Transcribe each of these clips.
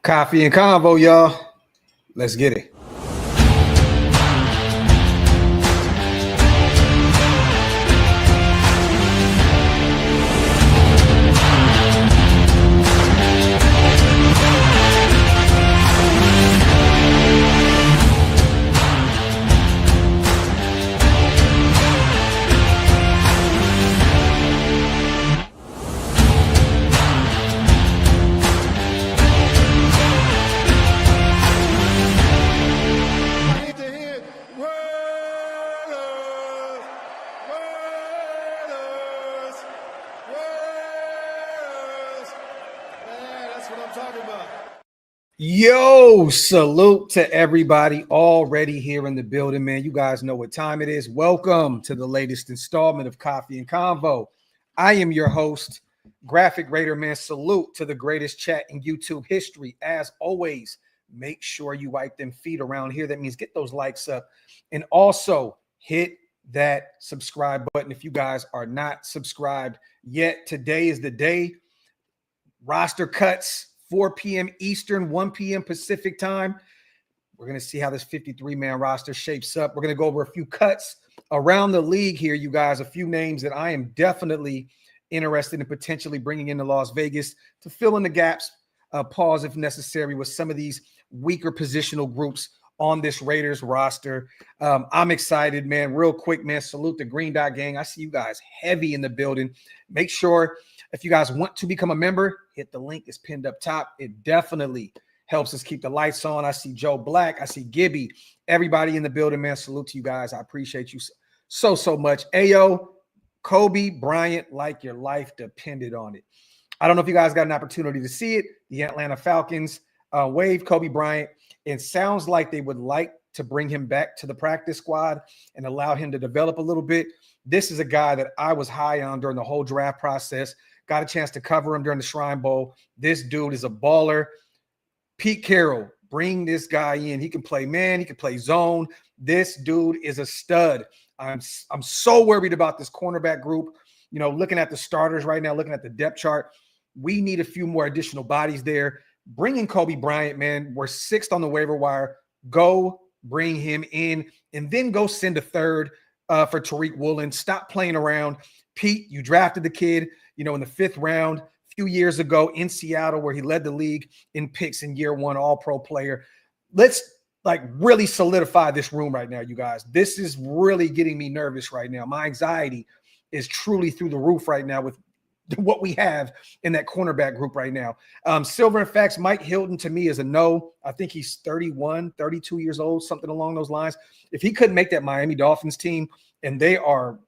Coffee and convo, y'all. Let's get it. Yo, salute to everybody already here in the building, man. You guys know what time it is. Welcome to the latest installment of Coffee and Convo. I am your host, Graphk Raider, man. Salute to the greatest chat in YouTube history. As always, make sure you wipe them feet around here. That means get those likes up. And also hit that subscribe button if you guys are not subscribed yet. Today is the day. Roster cuts. 4 p.m. Eastern, 1 p.m. Pacific time. We're going to see how this 53-man roster shapes up. We're going to go over a few cuts around the league here, you guys, a few names that I am definitely interested in potentially bringing into Las Vegas to fill in the gaps, pause if necessary, with some of these weaker positional groups on this Raiders roster. I'm excited, man. Real quick, man, salute the Green Dot Gang. I see you guys heavy in the building. Make sure if you guys want to become a member, hit the link. It's pinned up top. It definitely helps us keep the lights on. I see Joe Black. I see Gibby. Everybody in the building, man. Salute to you guys. I appreciate you so much. Ayo, Kobe Bryant, like your life depended on it. I don't know if you guys got an opportunity to see it. The Atlanta Falcons waived Kobe Bryant. It sounds like they would like to bring him back to the practice squad and allow him to develop a little bit. This is a guy that I was high on during the whole draft process. Got a chance to cover him during the Shrine Bowl. This dude is a baller. Pete Carroll, bring this guy in. He can play man. He can play zone. This dude is a stud. I'm so worried about this cornerback group. You know, looking at the starters right now, looking at the depth chart, we need a few more additional bodies there. Bringing Kobe Bryant, man, we're 6th on the waiver wire. Go bring him in and then go send a third for Tariq Woolen. Stop playing around. Pete, you drafted the kid, you know, in the 5th round a few years ago in Seattle, where he led the league in picks in year 1, all-pro player. Let's really solidify this room right now, you guys. This is really getting me nervous right now. My anxiety is truly through the roof right now with what we have in that cornerback group right now. Silver and Facts, Mike Hilton to me is a no. I think he's 31, 32 years old, something along those lines. If he couldn't make that Miami Dolphins team, and they are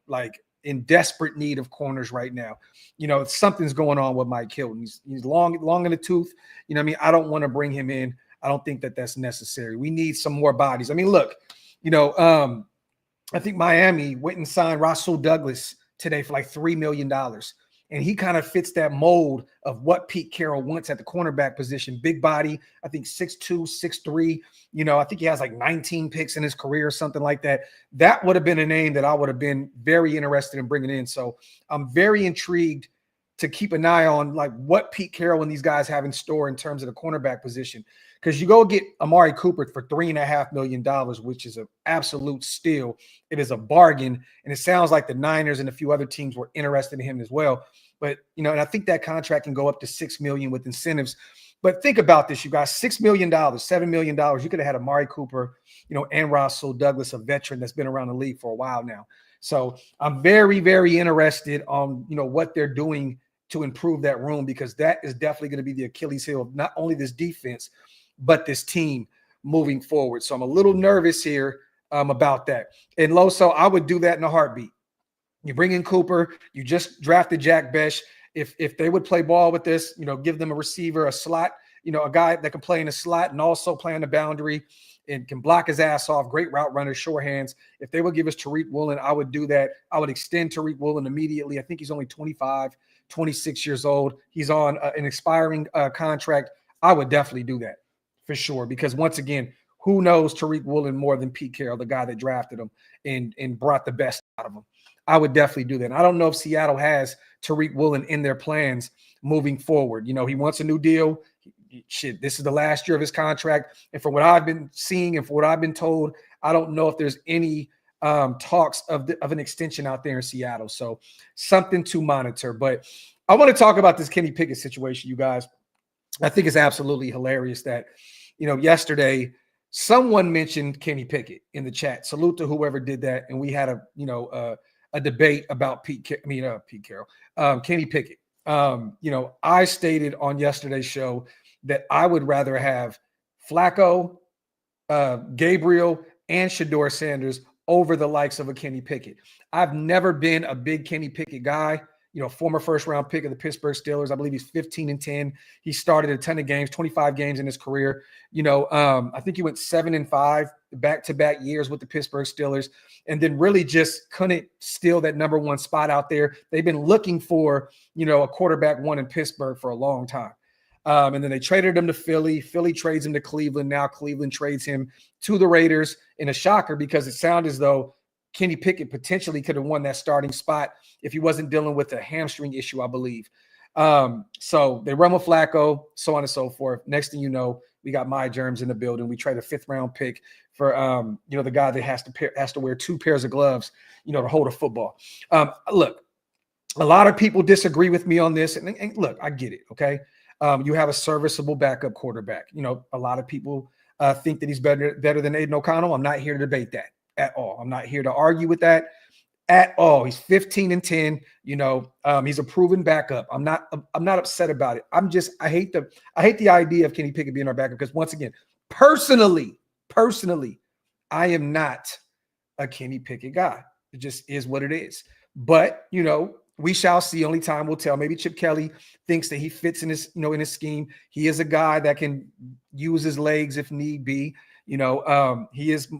in desperate need of corners right now, you know, something's going on with Mike Hilton. He's long in the tooth. You know what I mean? I don't want to bring him in. I don't think that that's necessary. We need some more bodies. I mean, look, you know, I think Miami went and signed Rasul Douglas today for $3 million. And he kind of fits that mold of what Pete Carroll wants at the cornerback position. Big body, I think 6'2", 6'3". You know, I think he has 19 picks in his career or something like that. That would have been a name that I would have been very interested in bringing in. So I'm very intrigued to keep an eye on what Pete Carroll and these guys have in store in terms of the cornerback position. Because you go get Amari Cooper for $3.5 million, which is an absolute steal. It is a bargain. And it sounds like the Niners and a few other teams were interested in him as well. But, you know, and I think that contract can go up to $6 million with incentives. But think about this, you guys, $6 million, $7 million. You could have had Amari Cooper, you know, and Rasul Douglas, a veteran that's been around the league for a while now. So I'm very, very interested on, you know, what they're doing to improve that room, because that is definitely going to be the Achilles heel of not only this defense, but this team moving forward. So I'm a little nervous here about that. And Loso, I would do that in a heartbeat. You bring in Cooper, you just drafted Jack Besh. If they would play ball with this, you know, give them a receiver, a slot, you know, a guy that can play in a slot and also play on the boundary and can block his ass off, great route runner, sure hands. If they would give us Tariq Woolen, I would do that. I would extend Tariq Woolen immediately. I think he's only 25, 26 years old. He's on an expiring contract. I would definitely do that for sure, because once again, who knows Tariq Woolen more than Pete Carroll, the guy that drafted him and brought the best out of him. I would definitely do that. And I don't know if Seattle has Tariq Woolen in their plans moving forward. You know, he wants a new deal. shit, this is the last year of his contract. And from what I've been seeing and for what I've been told, I don't know if there's any talks of an extension out there in Seattle. So something to monitor. But I want to talk about this Kenny Pickett situation, you guys. I think it's absolutely hilarious that, yesterday someone mentioned Kenny Pickett in the chat. Salute to whoever did that. And we had a debate about Kenny Pickett. I stated on yesterday's show that I would rather have Flacco, Gabriel, and Shedeur Sanders over the likes of a Kenny Pickett. I've never been a big Kenny Pickett guy. Former first-round pick of the Pittsburgh Steelers. I believe he's 15-10. He started a ton of games, 25 games in his career. I think he went 7-5 back-to-back years with the Pittsburgh Steelers, and then really just couldn't steal that number one spot out there. They've been looking for, a quarterback one in Pittsburgh for a long time. And then they traded him to Philly. Philly trades him to Cleveland. Now Cleveland trades him to the Raiders in a shocker because it sounded as though Kenny Pickett potentially could have won that starting spot if he wasn't dealing with a hamstring issue, I believe. So they run with Flacco, so on and so forth. Next thing you know, we got My Germs in the building. We trade a 5th-round pick for, the guy that has to wear 2 pairs of gloves, to hold a football. Look, a lot of people disagree with me on this. And look, I get it, okay? You have a serviceable backup quarterback. A lot of people think that he's better than Aiden O'Connell. I'm not here to debate that at all. I'm not here to argue with that at all. He's 15-10. He's a proven backup. I'm not upset about it. I hate the idea of Kenny Pickett being our backup because once again, personally, I am not a Kenny Pickett guy. It just is what it is. But we shall see. Only time will tell. Maybe Chip Kelly thinks that he fits in his scheme. He is a guy that can use his legs if need be. He is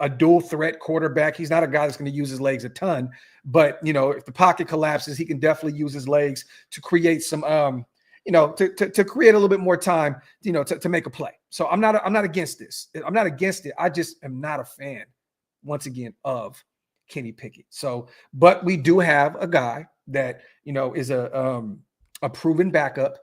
a dual threat quarterback. He's not a guy that's going to use his legs a ton, but if the pocket collapses, he can definitely use his legs to create some, to create a little bit more time, to make a play. So I'm not against this. I'm not against it. I just am not a fan, once again, of Kenny Pickett. So, but we do have a guy that, is a proven backup,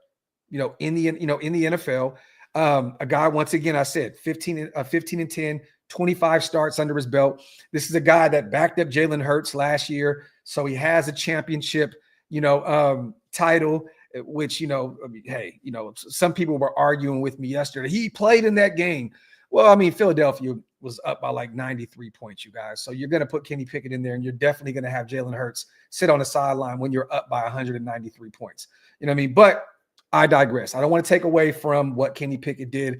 in the NFL. A guy, once again, I said 15-10, 25 starts under his belt. This is a guy that backed up Jalen Hurts last year. So he has a championship, title, which, hey, some people were arguing with me yesterday. He played in that game. Well, Philadelphia was up by like 93 points, you guys. So you're going to put Kenny Pickett in there, and you're definitely going to have Jalen Hurts sit on the sideline when you're up by 193 points. But I digress. I don't want to take away from what Kenny Pickett did,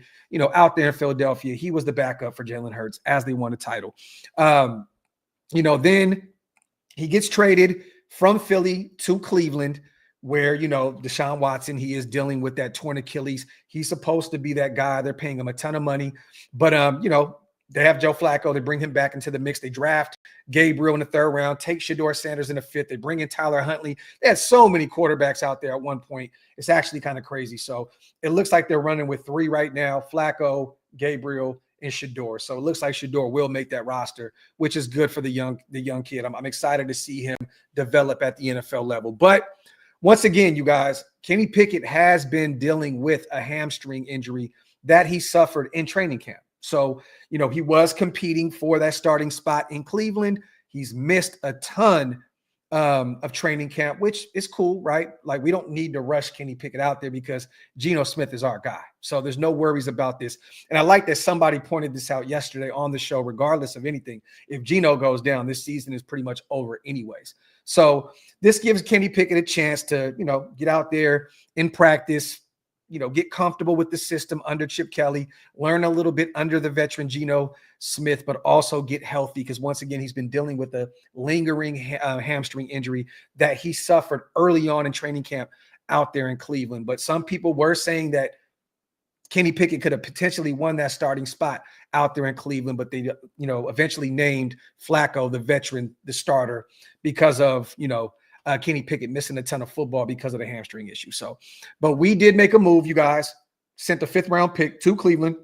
out there in Philadelphia. He was the backup for Jalen Hurts as they won a title. Then he gets traded from Philly to Cleveland, where, Deshaun Watson, he is dealing with that torn Achilles. He's supposed to be that guy. They're paying him a ton of money. But, they have Joe Flacco. They bring him back into the mix. They draft Gabriel in the 3rd round, take Shedeur Sanders in the 5th. They bring in Tyler Huntley. They had so many quarterbacks out there at one point. It's actually kind of crazy. So it looks like they're running with 3 right now: Flacco, Gabriel, and Shedeur. So it looks like Shedeur will make that roster, which is good for the young kid. I'm excited to see him develop at the NFL level. But once again, you guys, Kenny Pickett has been dealing with a hamstring injury that he suffered in training camp. So, he was competing for that starting spot in Cleveland. He's missed a ton of training camp, which is cool, right? Like, we don't need to rush Kenny Pickett out there because Geno Smith is our guy. So there's no worries about this. And I like that somebody pointed this out yesterday on the show. Regardless of anything, if Geno goes down, this season is pretty much over anyways. So this gives Kenny Pickett a chance to, get out there in practice, get comfortable with the system under Chip Kelly, learn a little bit under the veteran Geno Smith, but also get healthy because, once again, he's been dealing with a lingering hamstring injury that he suffered early on in training camp out there in Cleveland. But some people were saying that Kenny Pickett could have potentially won that starting spot out there in Cleveland, but they, eventually named Flacco, the veteran, the starter because of, Kenny Pickett missing a ton of football because of the hamstring issue. So, but we did make a move, you guys. Sent a 5th-round pick to Cleveland.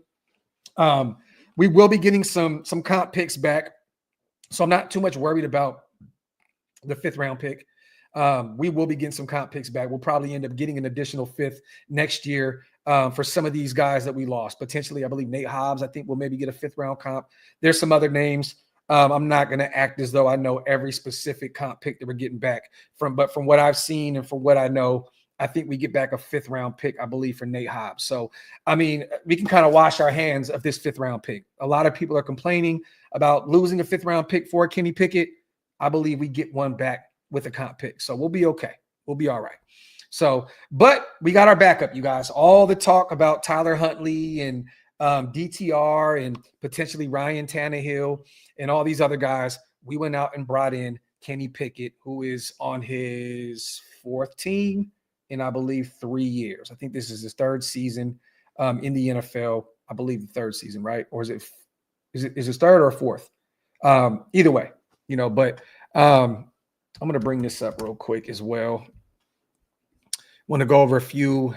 We will be getting some comp picks back, so I'm not too much worried about the 5th-round pick. We will be getting some comp picks back. We'll probably end up getting an additional fifth next year for some of these guys that we lost. Potentially, I believe Nate Hobbs, I think we'll maybe get a fifth round comp. There's some other names. I'm not going to act as though I know every specific comp pick that we're getting back but from what I've seen and from what I know, I think we get back a fifth round pick, I believe, for Nate Hobbs. So, I mean, we can kind of wash our hands of this fifth round pick. A lot of people are complaining about losing a fifth round pick for Kenny Pickett. I believe we get one back with a comp pick. So we'll be okay. We'll be all right. So, but we got our backup, you guys. All the talk about Tyler Huntley and DTR and potentially Ryan Tannehill and all these other guys, we went out and brought in Kenny Pickett, who is on his fourth team in, I believe, 3 years. I think this is his third season in the NFL. I believe the third season, right? Or is it third or fourth? Either way, but I'm going to bring this up real quick as well. Want to go over a few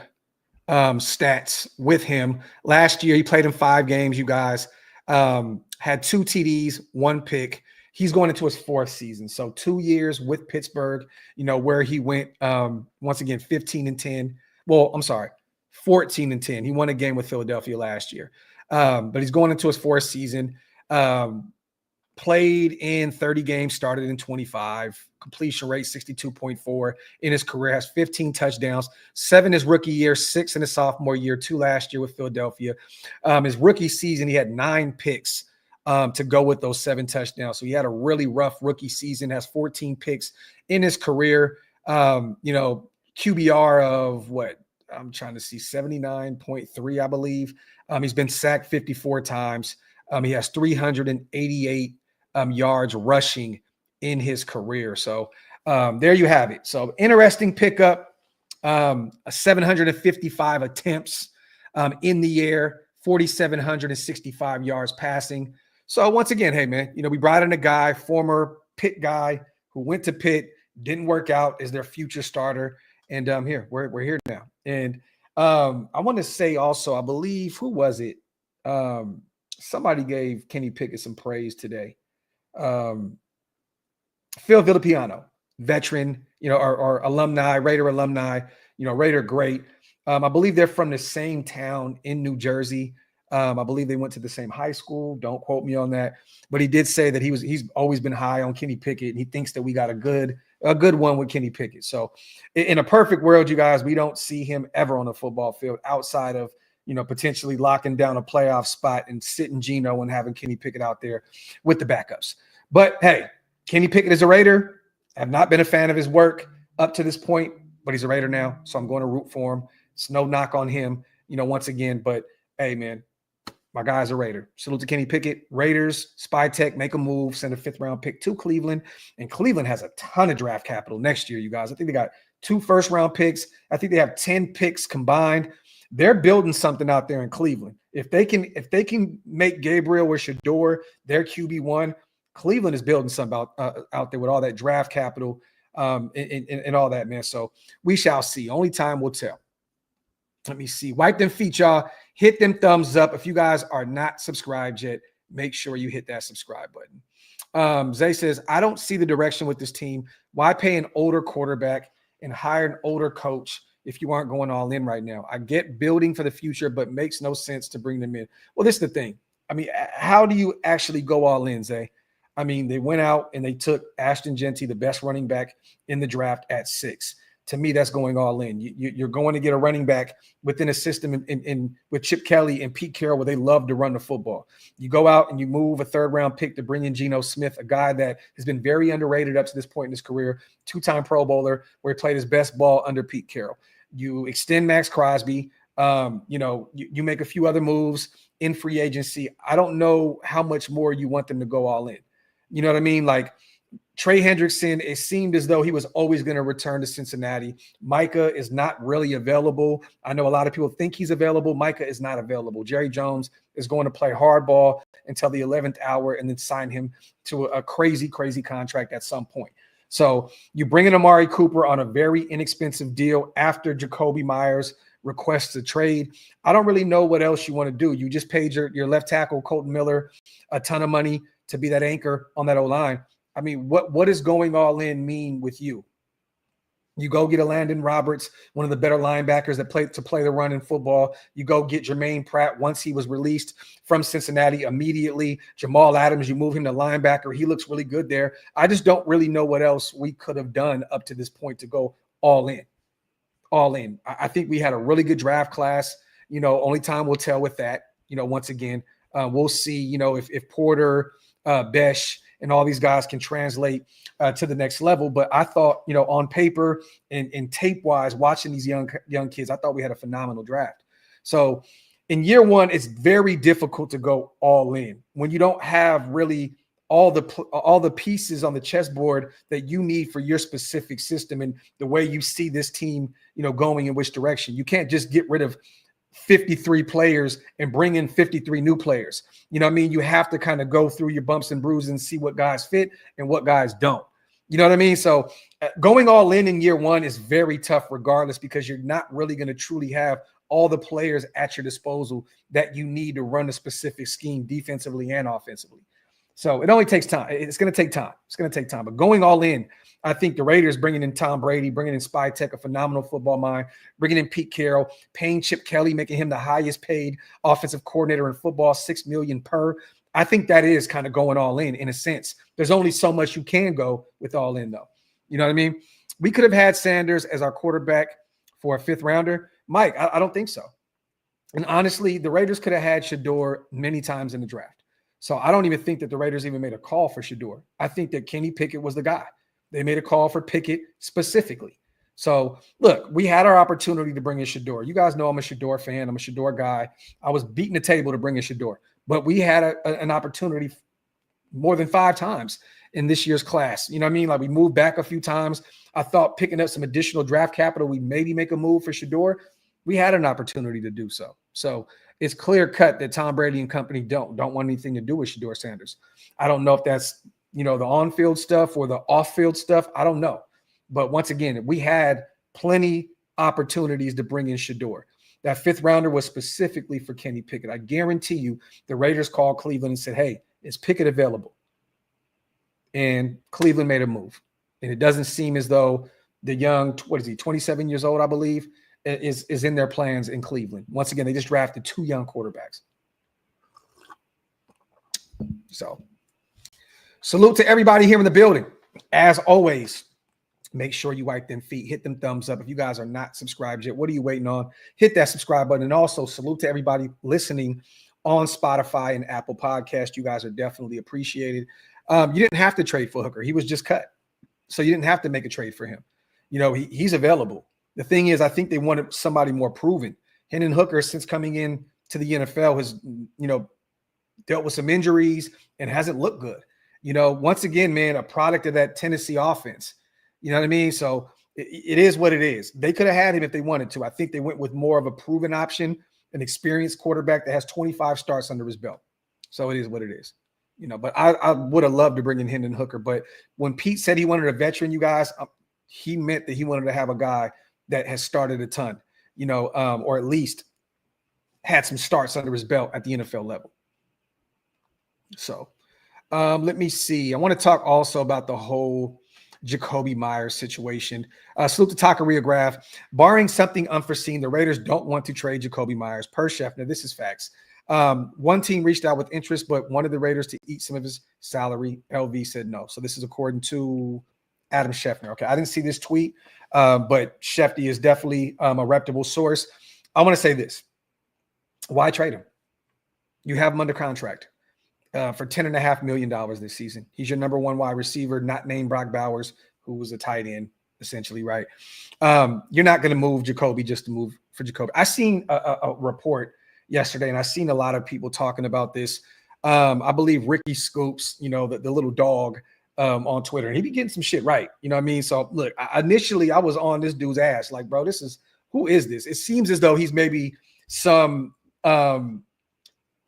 stats with him. Last year, he played in 5 games, you guys. Had 2 TDs, 1 pick. He's going into his 4th season. So 2 years with Pittsburgh, where he went, once again, 15-10. Well, I'm sorry, 14-10. He won a game with Philadelphia last year. But he's going into his 4th season. Played in 30 games, started in 25, completion rate 62.4 in his career, has 15 touchdowns, 7 his rookie year, 6 in his sophomore year, 2 last year with Philadelphia. His rookie season, he had 9 picks to go with those 7 touchdowns. So he had a really rough rookie season, has 14 picks in his career. QBR of what? I'm trying to see, 79.3, I believe. He's been sacked 54 times. He has 388 yards rushing in his career. So there you have it. So interesting pickup. 755 attempts in the air, 4,765 yards passing. So once again, hey man, we brought in a guy, former Pitt guy who went to Pitt, didn't work out as their future starter, and here we're here now. And I want to say also, I believe, who was it? Somebody gave Kenny Pickett some praise today. Phil Villapiano, veteran, or alumni, Raider alumni, Raider great. I believe they're from the same town in New Jersey. I believe they went to the same high school. Don't quote me on that. But he did say that he's always been high on Kenny Pickett, and he thinks that we got a good one with Kenny Pickett. So in a perfect world, you guys, we don't see him ever on a football field outside of potentially locking down a playoff spot and sitting Geno and having Kenny Pickett out there with the backups. But hey, Kenny Pickett is a Raider. I've not been a fan of his work up to this point, but he's a Raider now, so I'm going to root for him. It's no knock on him, once again. But hey, man, my guy's a Raider. Salute to Kenny Pickett. Raiders, Spy Tech, make a move, send a 5th round pick to Cleveland. And Cleveland has a ton of draft capital next year, you guys. I think they got 2 first round picks. I think they have 10 picks combined. They're building something out there in Cleveland. If they can make Gabriel or Shador their QB1, Cleveland is building something out there with all that draft capital and all that, man. So we shall see. Only time will tell. Let me see. Wipe them feet, y'all. Hit them thumbs up. If you guys are not subscribed yet, make sure you hit that subscribe button. Zay says, I don't see the direction with this team. Why pay an older quarterback and hire an older coach if you aren't going all in right now? I get building for the future, but makes no sense to bring them in. Well, this is the thing. I mean, how do you actually go all in, Zay? I mean, they went out and they took Ashton Genty, the best running back in the draft, at 6. To me, that's going all in. You're going to get a running back within a system in with Chip Kelly and Pete Carroll where they love to run the football. You go out and you move a 3rd round pick to bring in Geno Smith, a guy that has been very underrated up to this point in his career, 2-time Pro Bowler, where he played his best ball under Pete Carroll. You extend Max Crosby. You make a few other moves in free agency. I don't know how much more you want them to go all in. You know what I mean? Like Trey Hendrickson, it seemed as though he was always going to return to Cincinnati. Micah is not really available. I know a lot of people think he's available. Micah is not available. Jerry Jones is going to play hardball until the 11th hour and then sign him to a crazy, crazy contract at some point. So you bring in Amari Cooper on a very inexpensive deal after Jakobi Meyers requests a trade. I don't really know what else you want to do. You just paid your left tackle, Colton Miller, a ton of money to be that anchor on that O-line. I mean, what does going all in mean with you? You go get a Landon Roberts, one of the better linebackers that play the run in football. You go get Jermaine Pratt once he was released from Cincinnati immediately. Jamal Adams, you move him to linebacker. He looks really good there. I just don't really know what else we could have done up to this point to go all in. All in. I think we had a really good draft class. Only time will tell with that. Once again, we'll see, if Porter, Besh, and all these guys can translate to the next level. But I thought, on paper and tape-wise, watching these young kids, I thought we had a phenomenal draft. So in year one, it's very difficult to go all in when you don't have really all the pieces on the chessboard that you need for your specific system and the way you see this team, going in which direction. You can't just get rid of 53 players and bring in 53 new players. You have to kind of go through your bumps and bruises and see what guys fit and what guys don't. You know what I mean? So going all in year one is very tough regardless, because you're not really going to truly have all the players at your disposal that you need to run a specific scheme defensively and offensively. So it only takes time. It's going to take time. But going all in, I think the Raiders bringing in Tom Brady, bringing in Spy Tech, a phenomenal football mind, bringing in Pete Carroll, paying Chip Kelly, making him the highest paid offensive coordinator in football, $6 million per. I think that is kind of going all in a sense. There's only so much you can go with all in, though. You know what I mean? We could have had Sanders as our quarterback for a fifth rounder. Mike, I don't think so. And honestly, the Raiders could have had Shedeur many times in the draft. So I don't even think that the Raiders even made a call for Shedeur. I think that Kenny Pickett was the guy. They made a call for Pickett specifically. So, look, we had our opportunity to bring in Shedeur. You guys know I'm a Shedeur fan. I'm a Shedeur guy. I was beating the table to bring in Shedeur. But we had an opportunity more than 5 times in this year's class. You know what I mean? Like, we moved back a few times. I thought picking up some additional draft capital, we'd maybe make a move for Shedeur. We had an opportunity to do so. So it's clear cut that Tom Brady and company don't want anything to do with Shedeur Sanders. I don't know if that's, the on-field stuff or the off-field stuff. I don't know. But once again, we had plenty opportunities to bring in Shedeur. That fifth rounder was specifically for Kenny Pickett. I guarantee you the Raiders called Cleveland and said, hey, is Pickett available? And Cleveland made a move. And it doesn't seem as though the young, 27 years old, I believe, is in their plans in Cleveland. Once again, they just drafted 2 young quarterbacks. So, salute to everybody here in the building. As always, make sure you wipe them feet, hit them thumbs up. If you guys are not subscribed yet, what are you waiting on? Hit that subscribe button. And also salute to everybody listening on Spotify and Apple Podcast. You guys are definitely appreciated. You didn't have to trade for Hooker. He was just cut. So you didn't have to make a trade for him. He's available. The thing is, I think they wanted somebody more proven. Hendon Hooker, since coming in to the NFL, has, dealt with some injuries and hasn't looked good. Once again, man, a product of that Tennessee offense. You know what I mean? So it is what it is. They could have had him if they wanted to. I think they went with more of a proven option, an experienced quarterback that has 25 starts under his belt. So it is what it is. But I would have loved to bring in Hendon Hooker. But when Pete said he wanted a veteran, you guys, he meant that he wanted to have a guy that has started a ton, or at least had some starts under his belt at the NFL level. So let me see. I want to talk also about the whole Jakobi Meyers situation. Salute to Taqueria Graphk. Barring something unforeseen, the Raiders don't want to trade Jakobi Meyers. Per Scheffner, this is facts. One team reached out with interest, but wanted the Raiders to eat some of his salary. LV said no. So this is according to Adam Scheffner. Okay, I didn't see this tweet, but Schefty is definitely a reputable source. I want to say this. Why trade him? You have him under contract for $10.5 million this season. He's your number 1 wide receiver, not named Brock Bowers, who was a tight end, essentially, right? You're not going to move Jakobi just to move for Jakobi. I seen a report yesterday, and I seen a lot of people talking about this. I believe Ricky Scoops, the little dog, on Twitter, and he be getting some shit right. You know what I mean? So look, initially I was on this dude's ass, like, bro, who is this? It seems as though he's maybe some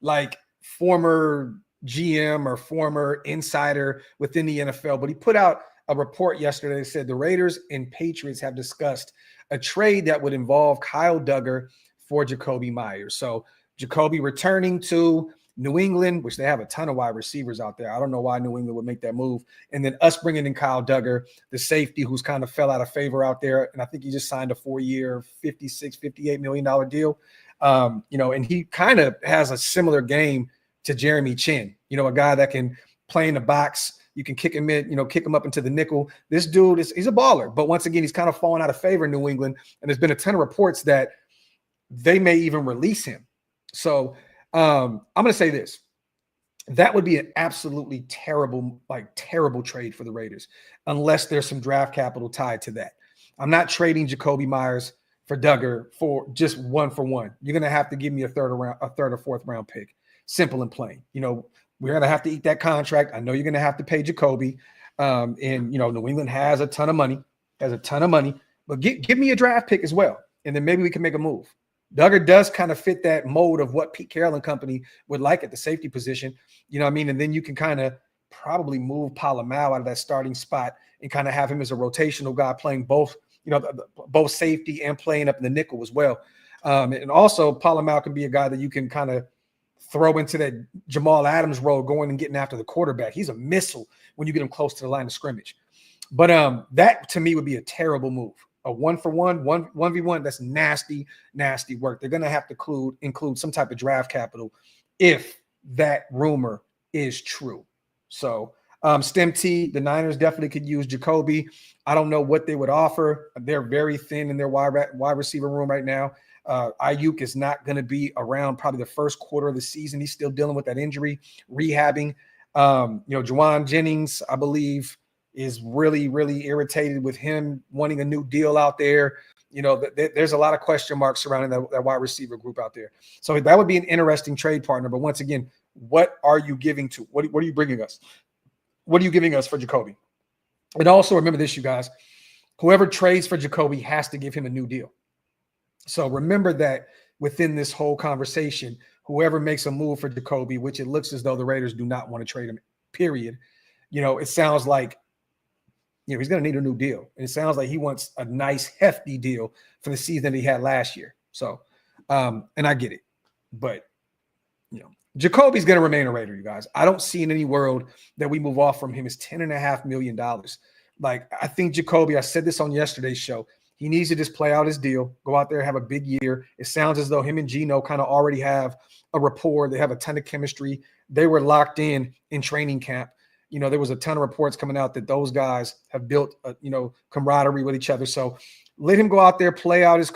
like former GM or former insider within the NFL, but he put out a report yesterday that said the Raiders and Patriots have discussed a trade that would involve Kyle Duggar for Jakobi Meyers. So Jakobi returning to New England, which they have a ton of wide receivers out there. I don't know why New England would make that move. And then us bringing in Kyle Duggar, the safety who's kind of fell out of favor out there. And I think he just signed a 4-year, $58 million deal. And he kind of has a similar game to Jeremy Chin, a guy that can play in the box. You can kick him in, kick him up into the nickel. This dude he's a baller. But once again, he's kind of fallen out of favor in New England. And there's been a ton of reports that they may even release him. So I'm going to say this. That would be an absolutely terrible trade for the Raiders, unless there's some draft capital tied to that. I'm not trading Jakobi Meyers for Duggar for just 1-for-1. You're going to have to give me a third or fourth round pick. Simple and plain. We're going to have to eat that contract. I know you're going to have to pay Jakobi. New England has a ton of money, but give me a draft pick as well. And then maybe we can make a move. Duggar does kind of fit that mold of what Pete Carroll and company would like at the safety position. You know what I mean? And then you can kind of probably move Polamalu out of that starting spot and kind of have him as a rotational guy playing both, both safety and playing up in the nickel as well. And also Polamalu can be a guy that you can kind of throw into that Jamal Adams role, going and getting after the quarterback. He's a missile when you get him close to the line of scrimmage. But that to me would be a terrible move. A 1-for-1, 1v1, that's nasty, nasty work. They're going to have to include some type of draft capital if that rumor is true. So Stem T, the Niners definitely could use Jakobi. I don't know what they would offer. They're very thin in their wide receiver room right now. Ayuk is not going to be around probably the first quarter of the season. He's still dealing with that injury, rehabbing. Juwan Jennings, I believe, is really, really irritated with him wanting a new deal out there. There's a lot of question marks surrounding that wide receiver group out there. So that would be an interesting trade partner. But once again, what are you giving to? What are you bringing us? What are you giving us for Jakobi? And also remember this, you guys, whoever trades for Jakobi has to give him a new deal. So remember that within this whole conversation, whoever makes a move for Jakobi, which it looks as though the Raiders do not want to trade him, period. It sounds like, he's going to need a new deal. And it sounds like he wants a nice, hefty deal for the season that he had last year. So, and I get it. But, Jakobi's going to remain a Raider, you guys. I don't see in any world that we move off from him is $10.5 million. Like, I think Jakobi, I said this on yesterday's show, he needs to just play out his deal, go out there, have a big year. It sounds as though him and Geno kind of already have a rapport. They have a ton of chemistry. They were locked in training camp. There was a ton of reports coming out that those guys have built, camaraderie with each other. So let him go out there, play out his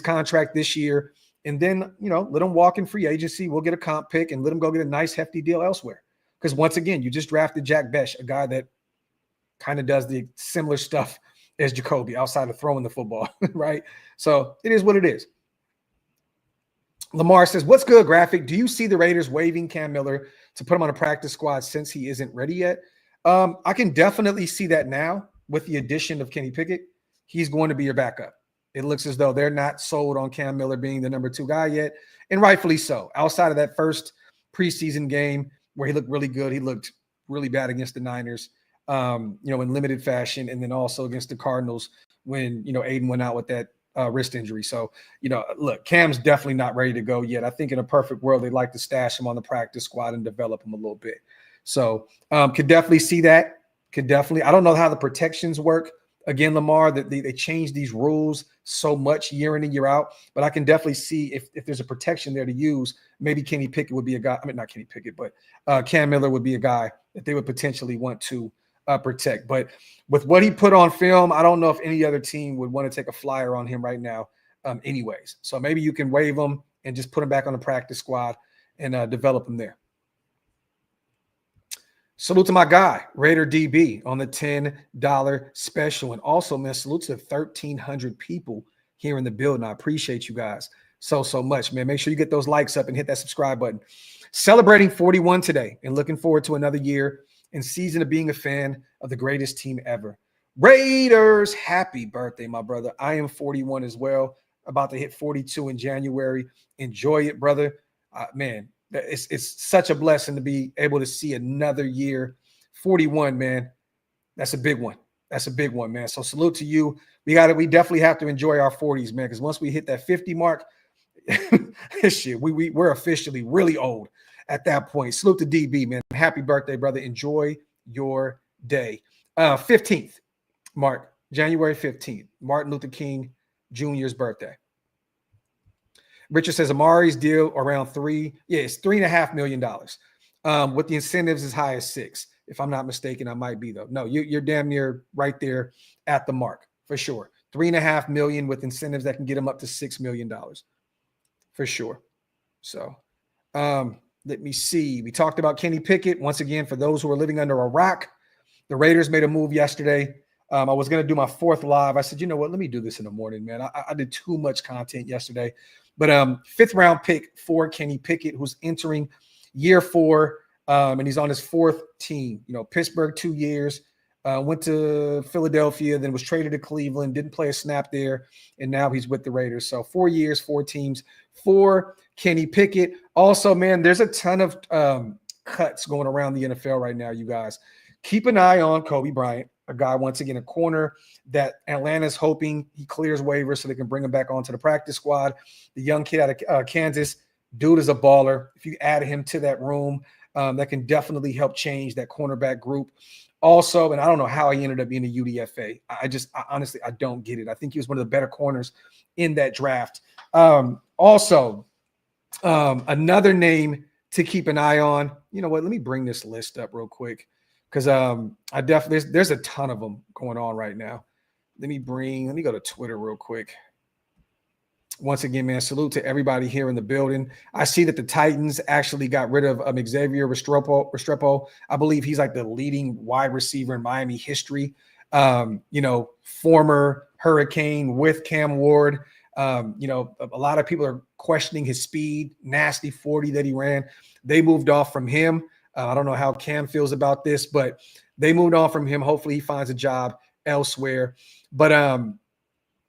contract this year. And then, let him walk in free agency. We'll get a comp pick and let him go get a nice hefty deal elsewhere. Because once again, you just drafted Jack Besh, a guy that kind of does the similar stuff as Jakobi outside of throwing the football, right? So it is what it is. Lamar says, what's good, Graphk? Do you see the Raiders waiving Cam Miller to put him on a practice squad since he isn't ready yet? I can definitely see that now with the addition of Kenny Pickett. He's going to be your backup. It looks as though they're not sold on Cam Miller being the number 2 guy yet, and rightfully so. Outside of that first preseason game where he looked really good, he looked really bad against the Niners, in limited fashion, and then also against the Cardinals when, Aiden went out with that wrist injury. So, look, Cam's definitely not ready to go yet. I think in a perfect world, they'd like to stash him on the practice squad and develop him a little bit. So could definitely see that. I don't know how the protections work. Again, Lamar, that they change these rules so much year in and year out, but I can definitely see if there's a protection there to use, maybe Kenny Pickett would be a guy. I mean, not Kenny Pickett, but Cam Miller would be a guy that they would potentially want to protect. But with what he put on film, I don't know if any other team would want to take a flyer on him right now anyways. So maybe you can waive him and just put him back on the practice squad and develop him there. Salute to my guy, Raider DB, on the $10 special. And also, man, salute to 1,300 people here in the building. I appreciate you guys so much, man. Make sure you get those likes up and hit that subscribe button. Celebrating 41 today and looking forward to another year and season of being a fan of the greatest team ever. Raiders, happy birthday, my brother. I am 41 as well, about to hit 42 in January. Enjoy it, brother. Man, it's such a blessing to be able to see another year. 41, man. That's a big one. That's a big one, man. So salute to you. We definitely have to enjoy our 40s, man, because once we hit that 50 mark, Shit, we're officially really old at that point. Salute to DB, man. Happy birthday, brother. Enjoy your day. 15th, January 15th, Martin Luther King Jr.'s birthday. Richard says Amari's deal around it's $3.5 million. With the incentives as high as $6 million. If I'm not mistaken, I might be though. No, you're damn near right there at the mark for sure. $3.5 million with incentives that can get him up to $6 million for sure. So let me see. We talked about Kenny Pickett. Once again, for those who are living under a rock, the Raiders made a move yesterday. I was going to do my 4th live. I said, you know what? Let me do this in the morning, man. I did too much content yesterday. But 5th round pick for Kenny Pickett, who's entering year 4, and he's on his 4th team. You know, Pittsburgh 2 years, went to Philadelphia, then was traded to Cleveland, didn't play a snap there, and now he's with the Raiders. So 4 years, 4 teams for Kenny Pickett. Also, man, there's a ton of cuts going around the NFL right now, you guys. Keep an eye on Jakobi Meyers, a guy, once again, a corner that Atlanta's hoping he clears waivers so they can bring him back onto the practice squad. The young kid out of Kansas, dude is a baller. If you add him to that room, that can definitely help change that cornerback group. Also, and I don't know how he ended up being a UDFA. I honestly don't get it. I think he was one of the better corners in that draft. Also, another name to keep an eye on. You know what? Let me bring this list up real quick. Because there's a ton of them going on right now. Let me go to Twitter real quick. Once again, man, salute to everybody here in the building. I see that the Titans actually got rid of Xavier Restrepo. I believe he's like the leading wide receiver in Miami history. Former Hurricane with Cam Ward. A lot of people are questioning his speed, nasty 40 that he ran. They moved off from him. I don't know how Cam feels about this, but they moved on from him. Hopefully he finds a job elsewhere. But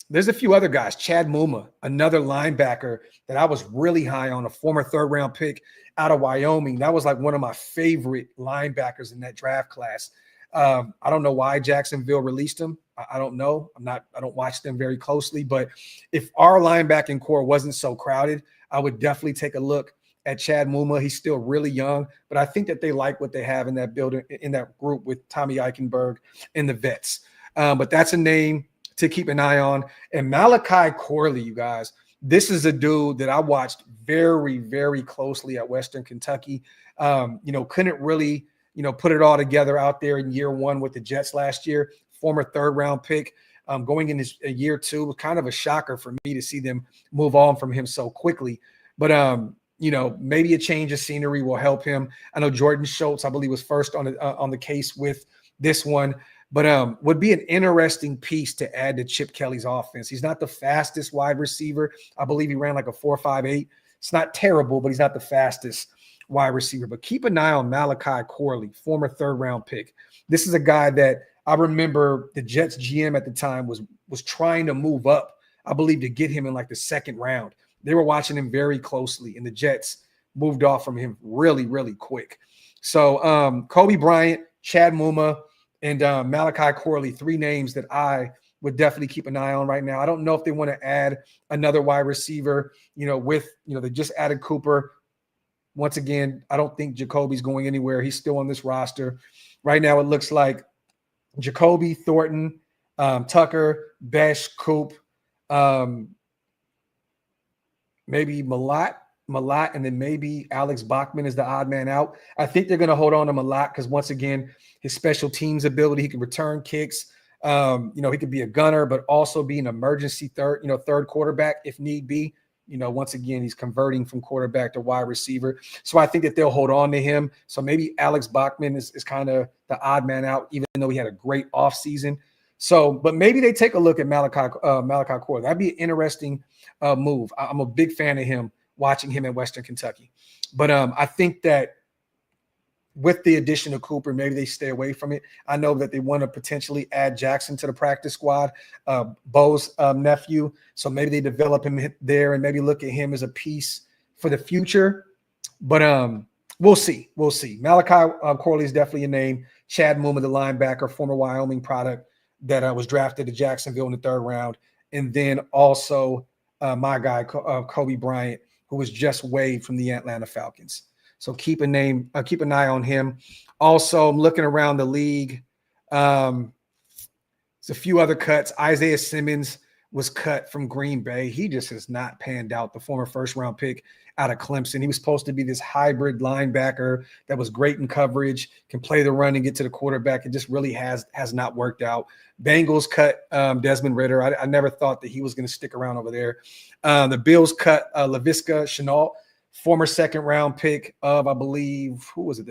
there's a few other guys. Chad Muma, another linebacker that I was really high on, a former 3rd-round pick out of Wyoming. That was like one of my favorite linebackers in that draft class. I don't know why Jacksonville released him. I don't know. I don't watch them very closely. But if our linebacking core wasn't so crowded, I would definitely take a look at Chad Muma. He's still really young, but I think that they like what they have in that building, in that group with Tommy Eichenberg and the vets. But that's a name to keep an eye on. And Malachi Corley, you guys, this is a dude that I watched very, very closely at Western Kentucky. Couldn't really, put it all together out there in year 1 with the Jets last year. Former 3rd-round pick. Going in his year 2 was kind of a shocker for me to see them move on from him so quickly. But maybe a change of scenery will help him. I know Jordan Schultz, I believe, was first on the case with this one, but would be an interesting piece to add to Chip Kelly's offense. He's not the fastest wide receiver. I believe he ran like a 4.58. It's not terrible, but he's not the fastest wide receiver. But keep an eye on Malachi Corley, former 3rd-round pick. This is a guy that I remember the Jets GM at the time was trying to move up, I believe, to get him in like the 2nd round. They were watching him very closely, and the Jets moved off from him really, really quick. So Jakobi Meyers, Chad Muma, and Malachi Corley, 3 names that I would definitely keep an eye on right now. I don't know if they want to add another wide receiver, they just added Cooper. Once again, I don't think Jacoby's going anywhere. He's still on this roster. Right now it looks like Jakobi, Thornton, Tucker, Besh, Coop, maybe Malott, and then maybe Alex Bachman is the odd man out. I think they're going to hold on to Malott because, once again, his special teams ability, he can return kicks. He could be a gunner, but also be an emergency third quarterback if need be. Once again, he's converting from quarterback to wide receiver. So I think that they'll hold on to him. So maybe Alex Bachman is kind of the odd man out, even though he had a great offseason. So, but maybe they take a look at Malachi Corley. That'd be an interesting move. I'm a big fan of him, watching him at Western Kentucky. But I think that with the addition of Cooper, maybe they stay away from it. I know that they want to potentially add Jackson to the practice squad, Bo's nephew. So maybe they develop him there and maybe look at him as a piece for the future. But we'll see. We'll see. Malachi Corley is definitely a name. Chad Muma, the linebacker, former Wyoming product that was drafted to Jacksonville in the 3rd round. And then also my guy, Kobe Bryant, who was just waived from the Atlanta Falcons. So keep an eye on him. Also, I'm looking around the league. There's a few other cuts. Isaiah Simmons was cut from Green Bay. He just has not panned out. The former first-round pick out of Clemson. He was supposed to be this hybrid linebacker that was great in coverage, can play the run and get to the quarterback. It just really has not worked out. Bengals cut Desmond Ridder. I never thought that he was going to stick around over there. The Bills cut Laviska Shenault, former second-round pick of, I believe, who was it?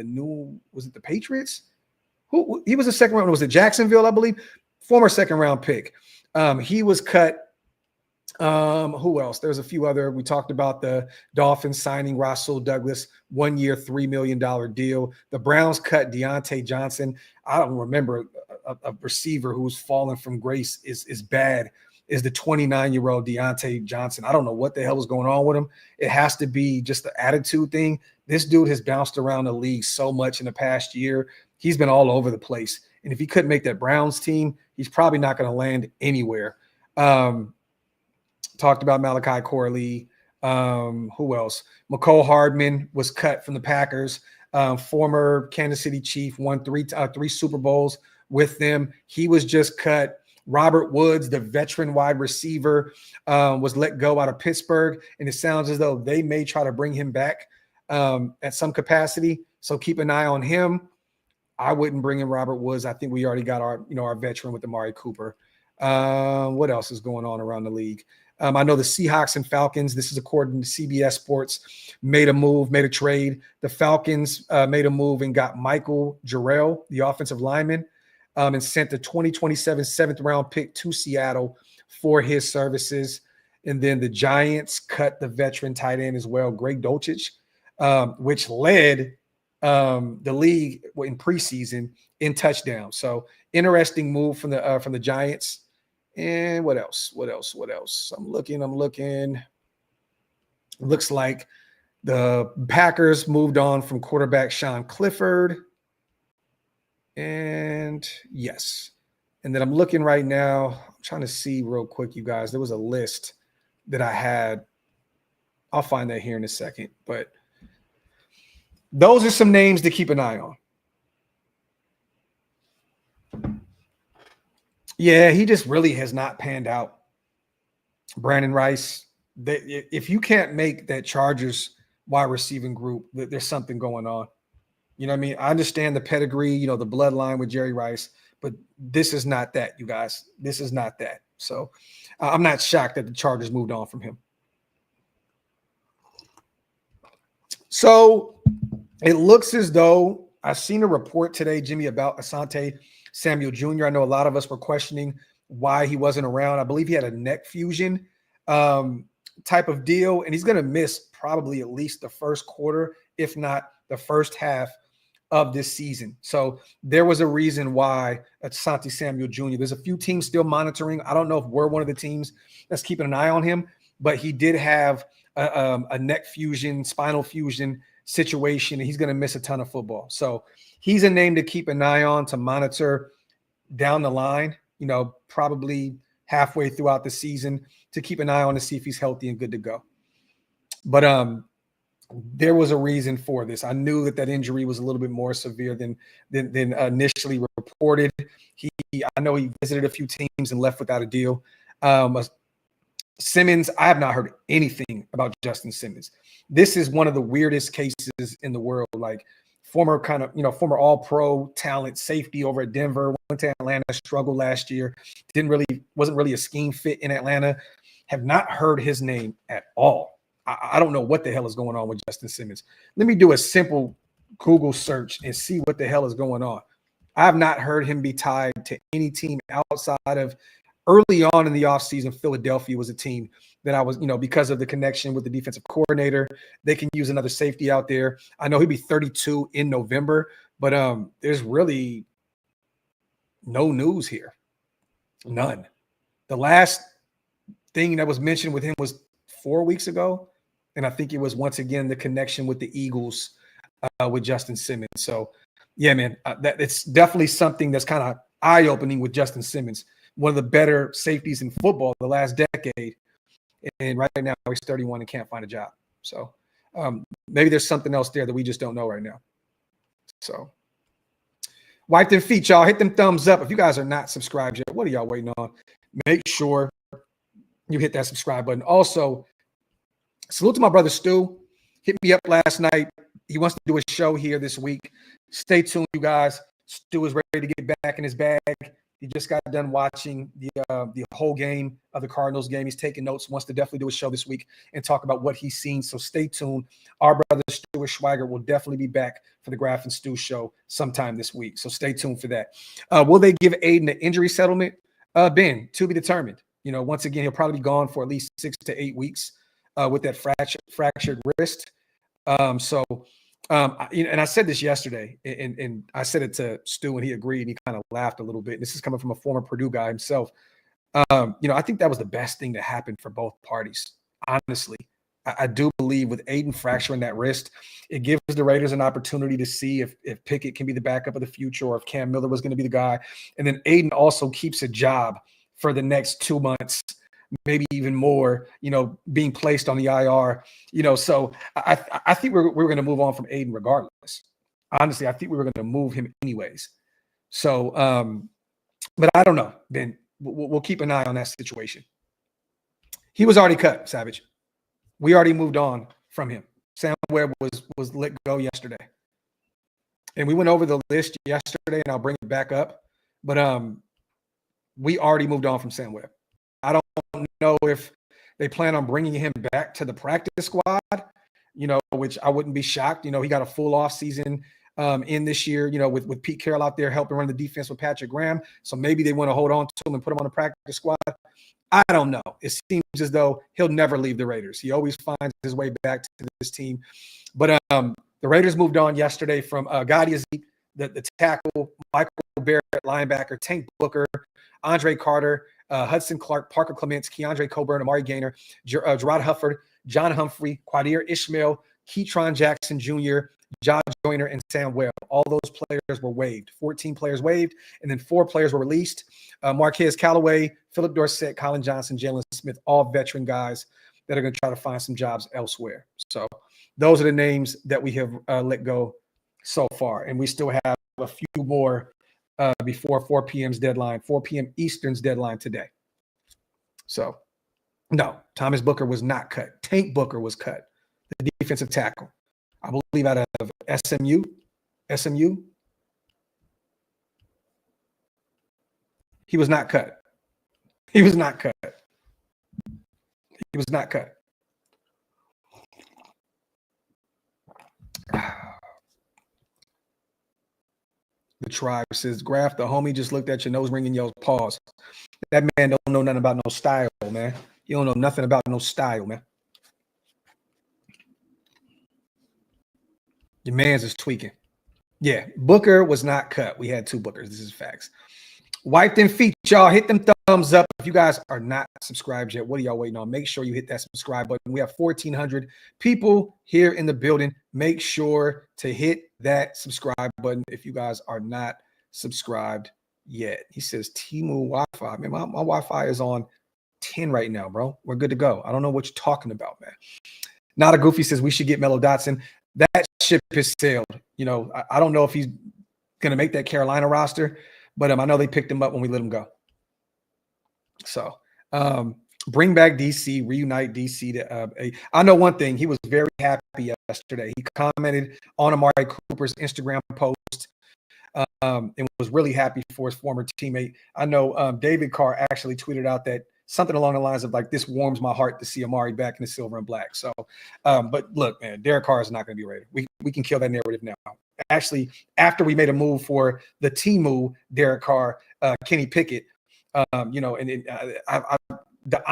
Was it the Patriots? He was a second round. Was it Jacksonville, I believe? Former second-round pick. He was cut. Who else? There's a few other. We talked about the Dolphins signing Rasul Douglas, 1 year, $3 million deal. The Browns cut Deontay Johnson. I don't remember a receiver who's fallen from grace is bad. Is the 29-year-old Deontay Johnson. I don't know what the hell is going on with him. It has to be just the attitude thing. This dude has bounced around the league so much in the past year. He's been all over the place. And if he couldn't make that Browns team, he's probably not going to land anywhere. Talked about Malachi Corley. Who else? McCole Hardman was cut from the Packers. Former Kansas City Chief, won three Super Bowls with them. He was just cut. Robert Woods, the veteran wide receiver, was let go out of Pittsburgh. And it sounds as though they may try to bring him back at some capacity. So keep an eye on him. I wouldn't bring in Robert Woods. I think we already got our veteran with Amari Cooper. What else is going on around the league? I know the Seahawks and Falcons, this is according to CBS Sports, made a trade. The Falcons made a move and got Michael Jarrell, the offensive lineman, and sent the 2027 7th-round pick to Seattle for his services. And then the Giants cut the veteran tight end as well, Greg Dulcich, which led the league in preseason in touchdowns. So interesting move from the Giants. And what else? I'm looking. Looks like the Packers moved on from quarterback Sean Clifford. And yes. And then I'm looking right now. I'm trying to see real quick, you guys. There was a list that I had. I'll find that here in a second. But those are some names to keep an eye on. Yeah, he just really has not panned out. Brandon Rice, if you can't make that Chargers wide receiving group, there's something going on. You know what I mean? I understand the pedigree, the bloodline with Jerry Rice, but this is not that, you guys. This is not that. So I'm not shocked that the Chargers moved on from him. So it looks as though I've seen a report today, Jimmy, about Asante Samuel Jr. I know a lot of us were questioning why he wasn't around. I believe he had a neck fusion type of deal, and he's going to miss probably at least the first quarter, if not the first half of this season. So there was a reason why Asante Samuel Jr. There's a few teams still monitoring. I don't know if we're one of the teams that's keeping an eye on him, but he did have a neck fusion, spinal fusion situation, and he's going to miss a ton of football. So he's a name to keep an eye on, to monitor down the line, probably halfway throughout the season, to keep an eye on to see if he's healthy and good to go. But there was a reason for this. I knew that injury was a little bit more severe than initially reported. I know he visited a few teams and left without a deal. Simmons, I have not heard anything about Justin Simmons. This is one of the weirdest cases in the world. Like former all-pro talent, safety over at Denver, went to Atlanta, struggled last year, wasn't really a scheme fit in Atlanta. Have not heard his name at all. I don't know what the hell is going on with Justin Simmons. Let me do a simple Google search and see what the hell is going on. I have not heard him be tied to any team outside of early on in the offseason. Philadelphia was a team that I was, because of the connection with the defensive coordinator, they can use another safety out there. I know he'd be 32 in November, but there's really no news here. None. The last thing that was mentioned with him was 4 weeks ago. And I think it was once again the connection with the Eagles with Justin Simmons. So, yeah, man, it's definitely something that's kind of eye-opening with Justin Simmons, one of the better safeties in football the last decade. And right now he's 31 and can't find a job. So maybe there's something else there that we just don't know right now. So wipe them feet, y'all. Hit them thumbs up. If you guys are not subscribed yet, what are y'all waiting on? Make sure you hit that subscribe button. Also, salute to my brother Stu. Hit me up last night. He wants to do a show here this week. Stay tuned, you guys. Stu is ready to get back in his bag. He just got done watching the whole game of the Cardinals game. He's taking notes, wants to definitely do a show this week and talk about what he's seen. So stay tuned. Our brother Stuart Schweiger will definitely be back for the Graphk and Stu show sometime this week. So stay tuned for that. Will they give Aiden an injury settlement? Ben, to be determined. Once again, he'll probably be gone for at least 6 to 8 weeks with that fractured wrist. And I said this yesterday, and I said it to Stu, and he agreed, and he kind of laughed a little bit. This is coming from a former Purdue guy himself. I think that was the best thing that happened for both parties. Honestly, I do believe with Aiden fracturing that wrist, it gives the Raiders an opportunity to see if Pickett can be the backup of the future, or if Cam Miller was going to be the guy. And then Aiden also keeps a job for the next 2 months, maybe even more, being placed on the IR, so I think we're going to move on from Aiden regardless. Honestly, I think we were going to move him anyways. So, but I don't know, Ben. We'll keep an eye on that situation. He was already cut, Savage. We already moved on from him. Sam Webb was let go yesterday. And we went over the list yesterday, and I'll bring it back up. But we already moved on from Sam Webb. I don't know if they plan on bringing him back to the practice squad, which I wouldn't be shocked. He got a full off season in this year, with Pete Carroll out there helping run the defense with Patrick Graham. So maybe they want to hold on to him and put him on the practice squad. I don't know. It seems as though he'll never leave the Raiders. He always finds his way back to this team. But the Raiders moved on yesterday from Gotti, the tackle, Michael Barrett, linebacker, Tank Booker, Andre Carter, Hudson Clark, Parker Clements, Keandre Coburn, Amari Gaynor, Gerard Hufford, John Humphrey, Quadir Ishmael, Keytron Jackson Jr., Josh Joyner, and Sam Webb. All those players were waived. 14 players waived, and then 4 players were released. Marquez Callaway, Philip Dorsett, Colin Johnson, Jalen Smith, all veteran guys that are going to try to find some jobs elsewhere. So those are the names that we have let go so far, and we still have a few more before 4 p.m.'s deadline, 4 p.m. Eastern's deadline today. So, no, Thomas Booker was not cut. Tank Booker was cut, the defensive tackle. I believe out of SMU. He was not cut. He was not cut. He was not cut. The tribe says, Graphk, the homie just looked at your nose ring and yelled, pause. That man don't know nothing about no style, man. He don't know nothing about no style, man. Your man's is tweaking. Yeah, Booker was not cut. We had 2 Bookers. This is facts. Wipe them feet, y'all. Hit them thumbs up. If you guys are not subscribed yet, what are y'all waiting on? Make sure you hit that subscribe button. We have 1,400 people here in the building. Make sure to hit that subscribe button if you guys are not subscribed yet. He says Temu Wi-Fi. Man, my Wi-Fi is on 10 right now, bro. We're good to go. I don't know what you're talking about, man. Not a Goofy says we should get Mello Dotson. That ship has sailed. I don't know if he's going to make that Carolina roster, but I know they picked him up when we let him go. So bring back DC, reunite DC. I know one thing. He was very happy yesterday. He commented on Amari Cooper's Instagram post and was really happy for his former teammate. I know David Carr actually tweeted out that something along the lines of like, this warms my heart to see Amari back in the silver and black. So, but look, man, Derek Carr is not going to be Raider. We can kill that narrative now. Actually, after we made a move for the Temu Derek Carr, Kenny Pickett, the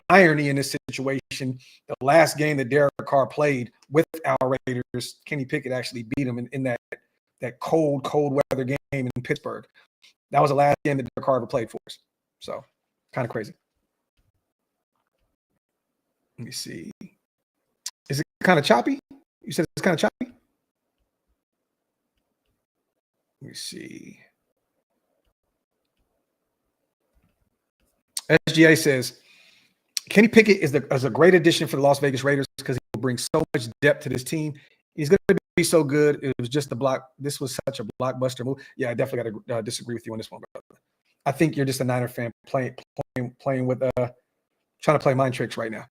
irony in this situation, the last game that Derek Carr played with our Raiders, Kenny Pickett actually beat him in that cold weather game in Pittsburgh. That was the last game that Derek Carr ever played for us. So, kind of crazy. Let me see. Is it kind of choppy? You said it's kind of choppy? Let me see. SGA says, Kenny Pickett is a great addition for the Las Vegas Raiders because he will bring so much depth to this team. He's going to be so good. It was just a block. This was such a blockbuster move. Yeah, I definitely got to disagree with you on this one, brother. I think you're just a Niner fan playing with trying to play mind tricks right now.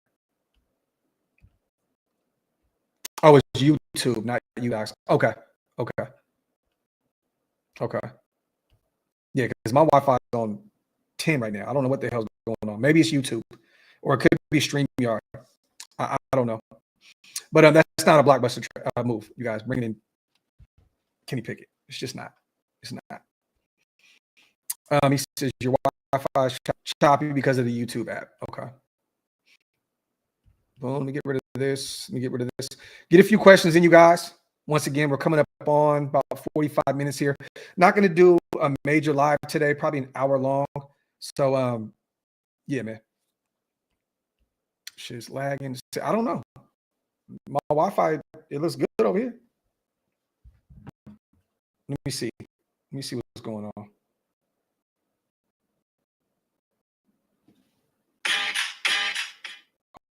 Oh, it's YouTube, not you guys. Okay. Yeah, because my Wi-Fi is on 10 right now. I don't know what the hell's going on. Maybe it's YouTube, or it could be StreamYard. I don't know. But that's not a blockbuster move, you guys. Bringing in Kenny Pickett. It's just not. It's not. He says your Wi-Fi is choppy because of the YouTube app. Okay. Well, let me get rid of this. Get a few questions in, you guys. Once again, we're coming up on about 45 minutes here. Not going to do a major live today, probably an hour long. So, yeah, man. Shit's lagging. I don't know. My Wi-Fi, it looks good over here. Let me see what's going on.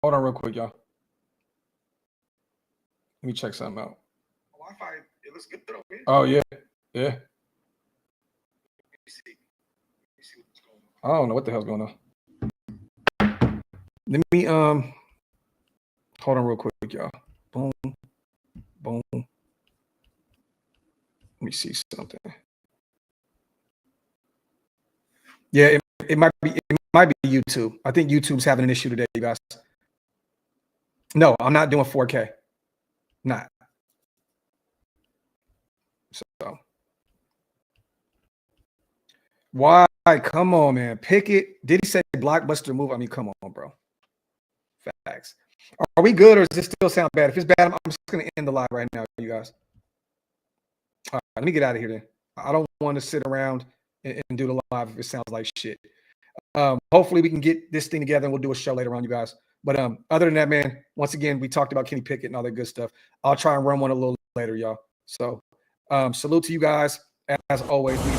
Hold on real quick, y'all. Let me check something out. My Wi-Fi, it looks good over here. Oh, yeah. Let me see what's going on. I don't know what the hell's going on. Let me hold on real quick, y'all. Boom. Let me see something. Yeah, it might be YouTube. I think YouTube's having an issue today, you guys. No, I'm not doing 4K. Not. So why? Come on, man. Pickett. Did he say blockbuster move? I mean, come on, bro. Facts. Are we good, or does this still sound bad? If it's bad, I'm just going to end the live right now, you guys. All right, let me get out of here then. I don't want to sit around and do the live if it sounds like shit. Hopefully we can get this thing together and we'll do a show later on, you guys. But other than that, man, once again, we talked about Kenny Pickett and all that good stuff. I'll try and run one a little later, y'all. So salute to you guys. As always, we